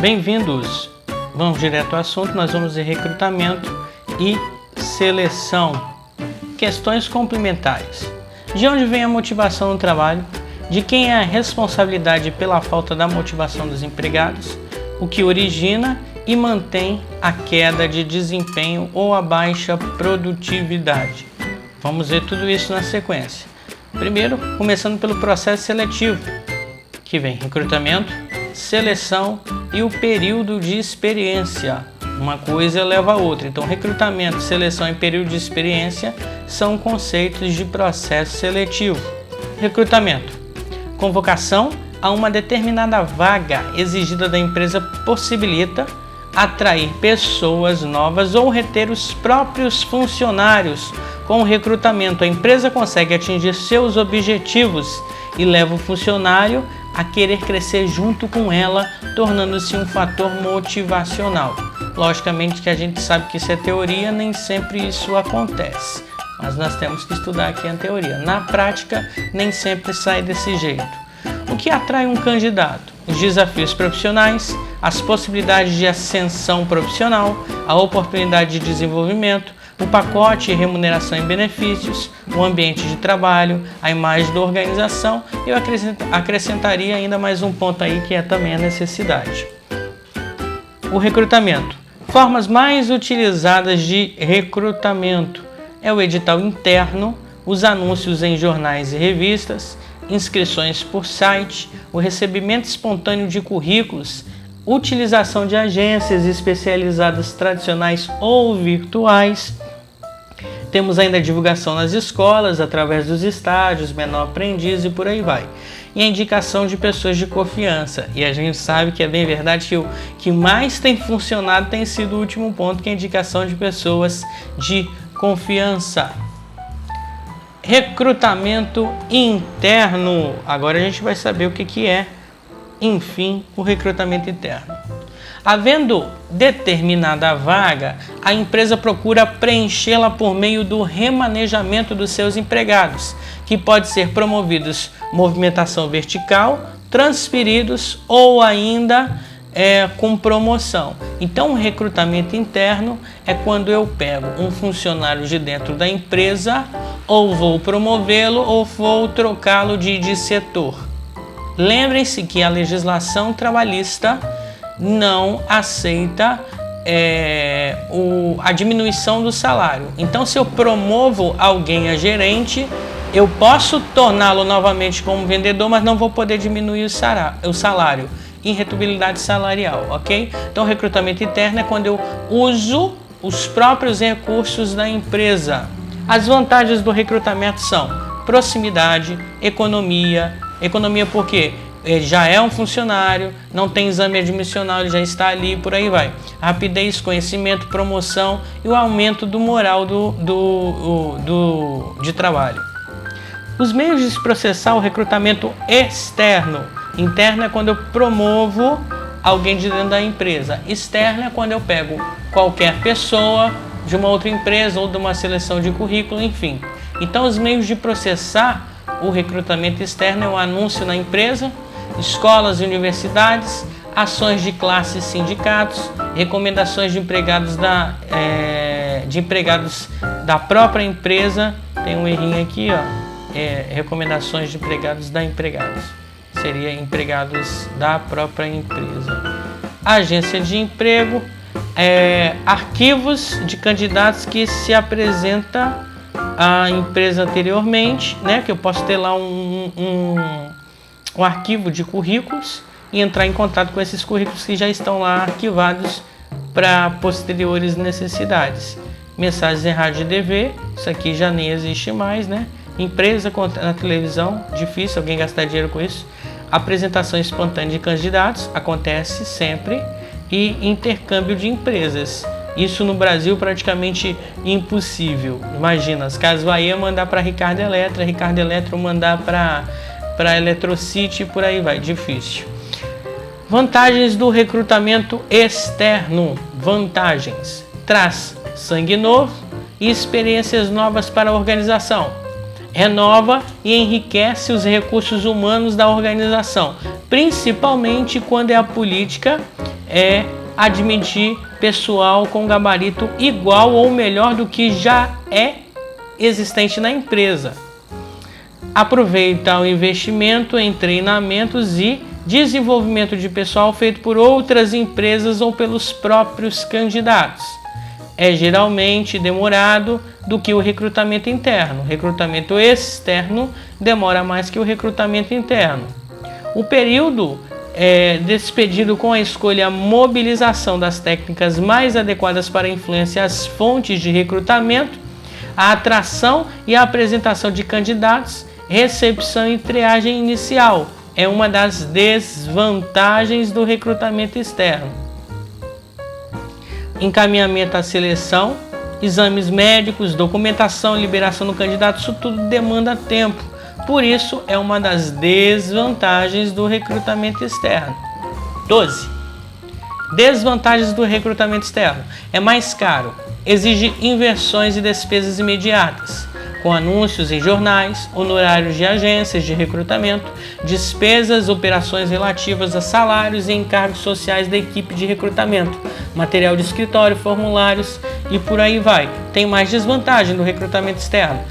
Bem-vindos! Vamos direto ao assunto, nós vamos ver recrutamento e seleção. Questões complementares. De onde vem a motivação no trabalho? De quem é a responsabilidade pela falta da motivação dos empregados? O que origina e mantém a queda de desempenho ou a baixa produtividade? Vamos ver tudo isso na sequência. Primeiro, começando pelo processo seletivo, que vem recrutamento, seleção e o período de experiência. Uma coisa leva a outra. Então, recrutamento, seleção e período de experiência são conceitos de processo seletivo. Recrutamento: convocação a uma determinada vaga exigida da empresa possibilita atrair pessoas novas ou reter os próprios funcionários. Com o recrutamento, a empresa consegue atingir seus objetivos e leva o funcionário a querer crescer junto com ela, tornando-se um fator motivacional. Logicamente que a gente sabe que isso é teoria, nem sempre isso acontece, mas nós temos que estudar aqui a teoria. Na prática, nem sempre sai desse jeito. O que atrai um candidato? Os desafios profissionais, as possibilidades de ascensão profissional, a oportunidade de desenvolvimento, o pacote de remuneração e benefícios, o ambiente de trabalho, a imagem da organização. Eu acrescentaria ainda mais um ponto aí, que é também a necessidade. O recrutamento. Formas mais utilizadas de recrutamento é o edital interno, os anúncios em jornais e revistas, inscrições por site, o recebimento espontâneo de currículos, utilização de agências especializadas tradicionais ou virtuais. Temos ainda a divulgação nas escolas, através dos estágios, menor aprendiz e por aí vai. E a indicação de pessoas de confiança. E a gente sabe que é bem verdade que o que mais tem funcionado tem sido o último ponto, que é a indicação de pessoas de confiança. Recrutamento interno. Agora a gente vai saber o que é, enfim, o recrutamento interno. Havendo determinada vaga, a empresa procura preenchê-la por meio do remanejamento dos seus empregados, que pode ser promovidos movimentação vertical, transferidos ou ainda com promoção. Então, o recrutamento interno é quando eu pego um funcionário de dentro da empresa, ou vou promovê-lo ou vou trocá-lo de setor. Lembrem-se que a legislação trabalhista não aceita a diminuição do salário. Então, se eu promovo alguém a gerente, eu posso torná-lo novamente como vendedor, mas não vou poder diminuir o salário. Irretutibilidade salarial, ok? Então, recrutamento interno é quando eu uso os próprios recursos da empresa. As vantagens do recrutamento são proximidade, economia. Economia porque ele já é um funcionário, não tem exame admissional, ele já está ali, por aí vai. Rapidez, conhecimento, promoção e o aumento do moral de trabalho. Os meios de processar o recrutamento externo. Interno é quando eu promovo alguém de dentro da empresa. Externo é quando eu pego qualquer pessoa de uma outra empresa ou de uma seleção de currículo, enfim. Então, os meios de processar o recrutamento externo é o anúncio na empresa, escolas e universidades, ações de classe e sindicatos, recomendações de empregados da própria empresa. Tem um errinho aqui, ó. Recomendações de empregados da empregados. Seria empregados da própria empresa. Agência de emprego, arquivos de candidatos que se apresenta à empresa anteriormente, né? Que eu posso ter lá um arquivo de currículos e entrar em contato com esses currículos que já estão lá arquivados para posteriores necessidades. Mensagens em rádio e TV, isso aqui já nem existe mais, né? Empresa na televisão, difícil alguém gastar dinheiro com isso. Apresentação espontânea de candidatos, acontece sempre. E intercâmbio de empresas. Isso no Brasil praticamente impossível. Imagina, as Casas Bahia mandar para Ricardo Eletro mandar para Eletrocity e por aí vai, difícil. Vantagens do recrutamento externo. Vantagens: traz sangue novo e experiências novas para a organização. Renova e enriquece os recursos humanos da organização, principalmente quando é a política é admitir pessoal com gabarito igual ou melhor do que já é existente na empresa. Aproveitar o investimento em treinamentos e desenvolvimento de pessoal feito por outras empresas ou pelos próprios candidatos. É geralmente demorado do que o recrutamento interno. O recrutamento externo demora mais que o recrutamento interno. O período despedido com a escolha, a mobilização das técnicas mais adequadas para influenciar as fontes de recrutamento, a atração e a apresentação de candidatos, recepção e triagem inicial é uma das desvantagens do recrutamento externo. Encaminhamento à seleção, exames médicos, documentação, liberação do candidato, isso tudo demanda tempo. Por isso, é uma das desvantagens do recrutamento externo. 12. Desvantagens do recrutamento externo. É mais caro, exige inversões e despesas imediatas, com anúncios em jornais, honorários de agências de recrutamento, despesas, operações relativas a salários e encargos sociais da equipe de recrutamento, material de escritório, formulários e por aí vai. Tem mais desvantagem do recrutamento externo.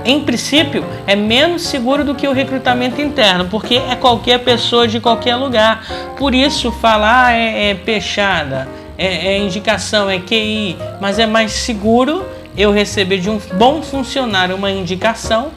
Em princípio, é menos seguro do que o recrutamento interno, porque é qualquer pessoa de qualquer lugar. Por isso, falar é peixada, é indicação, é QI, mas é mais seguro eu receber de um bom funcionário uma indicação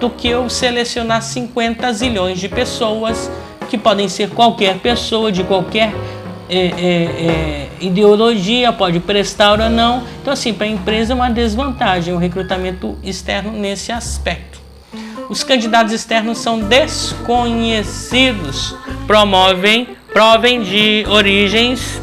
do que eu selecionar 50 zilhões de pessoas, que podem ser qualquer pessoa, de qualquer ideologia, pode prestar ou não. Então, assim, para a empresa é uma desvantagem o recrutamento externo nesse aspecto. Os candidatos externos são desconhecidos, provém de origens,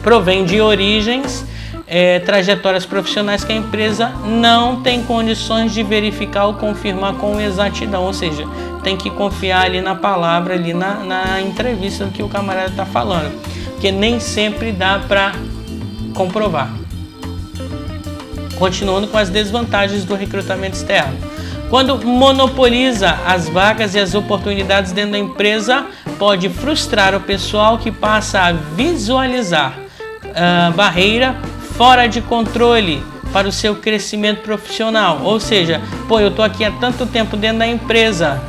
trajetórias profissionais que a empresa não tem condições de verificar ou confirmar com exatidão, ou seja, tem que confiar ali na palavra, ali na entrevista que o camarada está falando, porque nem sempre dá para comprovar. Continuando com as desvantagens do recrutamento externo. Quando monopoliza as vagas e as oportunidades dentro da empresa, pode frustrar o pessoal que passa a visualizar barreira fora de controle para o seu crescimento profissional. Ou seja, eu tô aqui há tanto tempo dentro da empresa,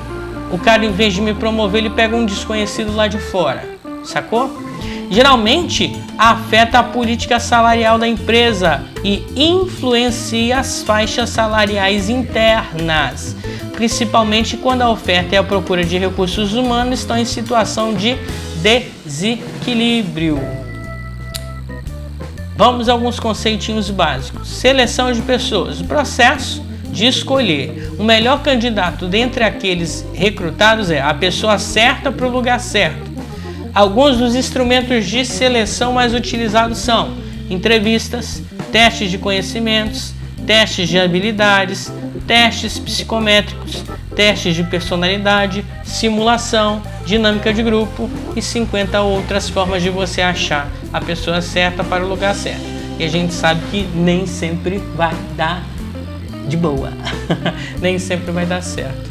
o cara, em vez de me promover, ele pega um desconhecido lá de fora, sacou? Geralmente afeta a política salarial da empresa e influencia as faixas salariais internas, principalmente quando a oferta e a procura de recursos humanos estão em situação de desequilíbrio. Vamos a alguns conceitinhos básicos. Seleção de pessoas. O processo de escolher o melhor candidato dentre aqueles recrutados é a pessoa certa para o lugar certo. Alguns dos instrumentos de seleção mais utilizados são entrevistas, testes de conhecimentos, testes de habilidades, testes psicométricos, testes de personalidade, simulação, dinâmica de grupo e 50 outras formas de você achar a pessoa certa para o lugar certo. E a gente sabe que nem sempre vai dar de boa, nem sempre vai dar certo.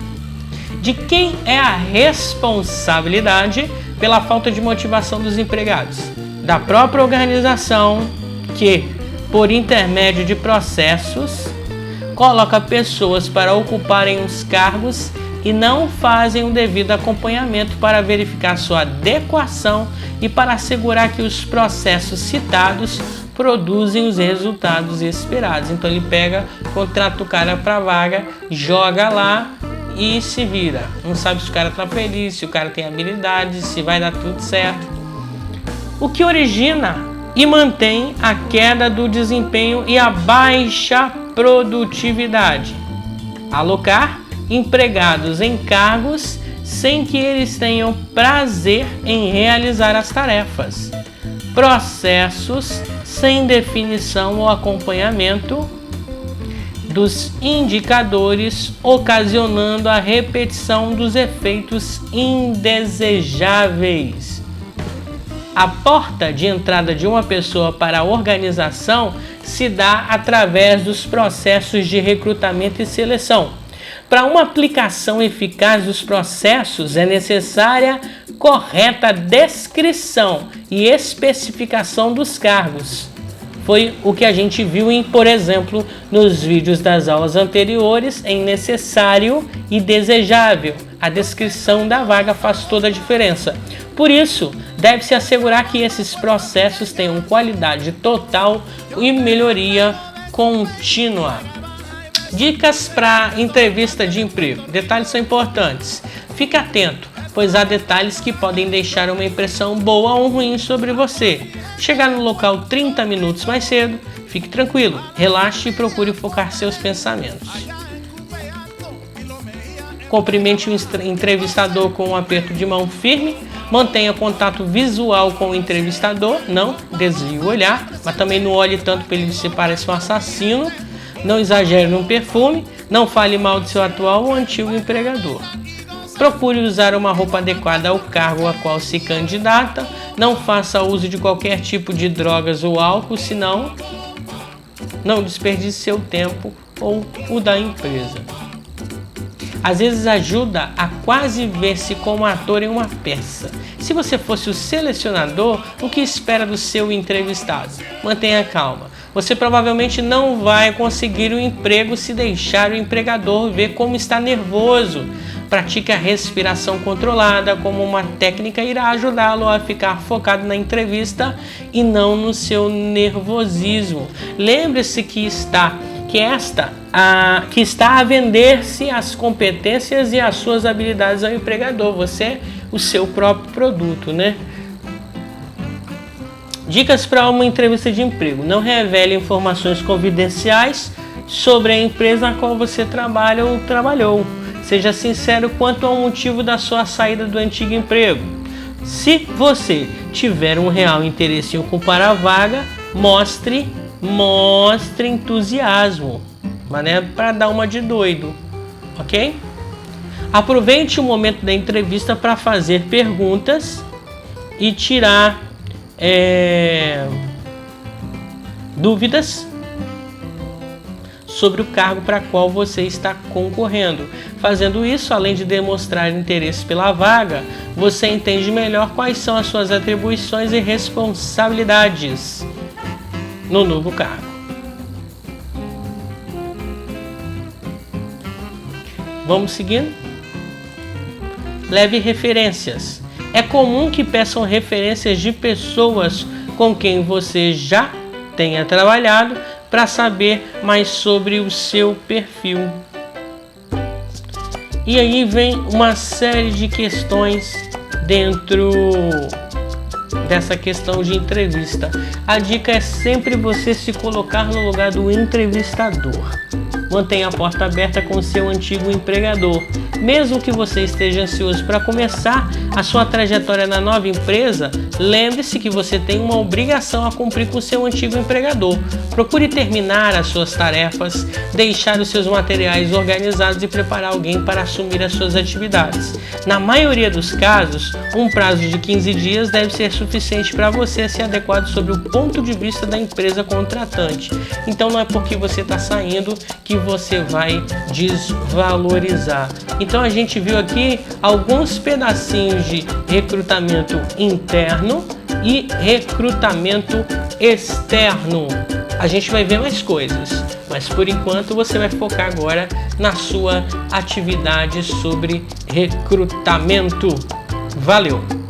De quem é a responsabilidade pela falta de motivação dos empregados? Da própria organização que, por intermédio de processos, coloca pessoas para ocuparem os cargos e não fazem o devido acompanhamento para verificar sua adequação e para assegurar que os processos citados produzem os resultados esperados. Então ele contrata o cara para a vaga, joga lá e se vira. Não sabe se o cara está feliz, se o cara tem habilidades, se vai dar tudo certo. O que origina e mantém a queda do desempenho e a baixa produtividade? Alocar empregados em cargos sem que eles tenham prazer em realizar as tarefas. Processos sem definição ou acompanhamento dos indicadores, ocasionando a repetição dos efeitos indesejáveis. A porta de entrada de uma pessoa para a organização se dá através dos processos de recrutamento e seleção. Para uma aplicação eficaz dos processos é necessária correta descrição e especificação dos cargos. Foi o que a gente viu, por exemplo, nos vídeos das aulas anteriores, em necessário e desejável. A descrição da vaga faz toda a diferença. Por isso, deve-se assegurar que esses processos tenham qualidade total e melhoria contínua. Dicas para entrevista de emprego. Detalhes são importantes. Fique atento, pois há detalhes que podem deixar uma impressão boa ou ruim sobre você. Chegar no local 30 minutos mais cedo, fique tranquilo, relaxe e procure focar seus pensamentos. Cumprimente o entrevistador com um aperto de mão firme. Mantenha contato visual com o entrevistador, não desvie o olhar, mas também não olhe tanto para ele se parecer um assassino. Não exagere no perfume, não fale mal do seu atual ou antigo empregador. Procure usar uma roupa adequada ao cargo a qual se candidata. Não faça uso de qualquer tipo de drogas ou álcool, senão não desperdice seu tempo ou o da empresa. Às vezes ajuda a quase ver-se como ator em uma peça. Se você fosse o selecionador, o que espera do seu entrevistado? Mantenha calma. Você provavelmente não vai conseguir o emprego se deixar o empregador ver como está nervoso. Pratique a respiração controlada como uma técnica, irá ajudá-lo a ficar focado na entrevista e não no seu nervosismo. Lembre-se que está a vender-se as competências e as suas habilidades ao empregador. Você é o seu próprio produto, né? Dicas para uma entrevista de emprego. Não revele informações confidenciais sobre a empresa na qual você trabalha ou trabalhou. Seja sincero quanto ao motivo da sua saída do antigo emprego. Se você tiver um real interesse em ocupar a vaga, mostre entusiasmo, mas não é para dar uma de doido, ok? Aproveite o momento da entrevista para fazer perguntas e tirar dúvidas sobre o cargo para qual você está concorrendo. Fazendo isso, além de demonstrar interesse pela vaga, você entende melhor quais são as suas atribuições e responsabilidades no novo cargo. Vamos seguindo? Leve referências. É comum que peçam referências de pessoas com quem você já tenha trabalhado para saber mais sobre o seu perfil. E aí vem uma série de questões dentro dessa questão de entrevista. A dica é sempre você se colocar no lugar do entrevistador. Mantenha a porta aberta com seu antigo empregador. Mesmo que você esteja ansioso para começar a sua trajetória na nova empresa, lembre-se que você tem uma obrigação a cumprir com seu antigo empregador. Procure terminar as suas tarefas, deixar os seus materiais organizados e preparar alguém para assumir as suas atividades. Na maioria dos casos, um prazo de 15 dias deve ser suficiente para você se adequar sobre o ponto de vista da empresa contratante. Então não é porque você está saindo que você vai desvalorizar. Então a gente viu aqui alguns pedacinhos de recrutamento interno e recrutamento externo. A gente vai ver mais coisas, mas por enquanto você vai focar agora na sua atividade sobre recrutamento. Valeu!